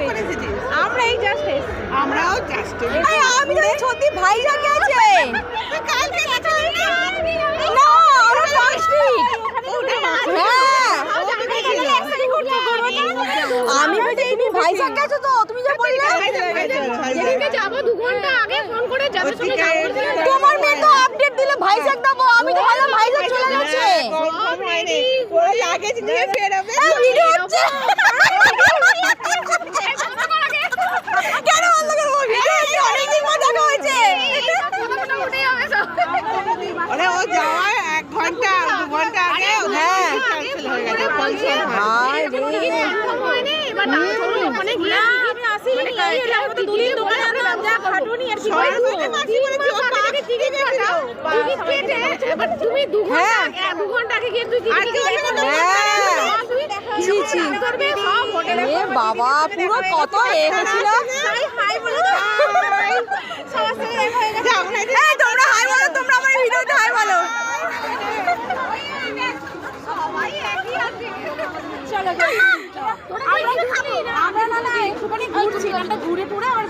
কখন এসেছিস? আমরা এই জাস্ট এসেছি। আমরাও জাস্ট আমি তো সত্যি ভাইজা গেছে কালকে গেছিলি না? না আমরা ফার্স্ট উইক হ্যাঁ আমি বলছি তুমি ভাইজা গেছো তো তুমি যা বললে যেদিনকে যাবো 2 ঘন্টা আগে ফোন করে যাদের সঙ্গে যাবো বলতে তোমার মেয়ে তো আপডেট দিলে ভাইজাগ দেবো আমি তো বললাম ভাইজাগ চলে গেছে কনফার্ম হয়নি। ওর লাগেজ নিয়ে বেরোবে। ভিডিও হচ্ছে কেন বন্ধ করবো ভিডিও হচ্ছে অনেকদিন পর দেখা হয়েছে ওরে ও যাওয়ার 1 ঘন্টা 2 ঘন্টা আগে হ্যাঁ। ক্যান্সেল হয়ে গেছে। কনফার্ম হাই রে হয়নি এবার না চলো ওখানে গিয়ে দুদিন দোকানে আনলাম যা খাটুনি আর কি সরস্বতী মাসি বলেছে ও পাকে টিকিট কাটাও। টিকিট কেটে এবার তুমি 2 ঘন্টা আগে গিয়ে তুই টিকিট ছি ছি করবে সব হোটেলে এ বাবা পুরো কত এ হয়েছিল হাই বলে সবার সঙ্গে দেখা হয়ে গেছে যাও না এই তোমরা হাই বলো তোমরা আমার ভিডিওতে হাই বলো সবাই একই আছে চলো আমরা না একটুখানি ঘুরছি ঘুরে টুরে আবার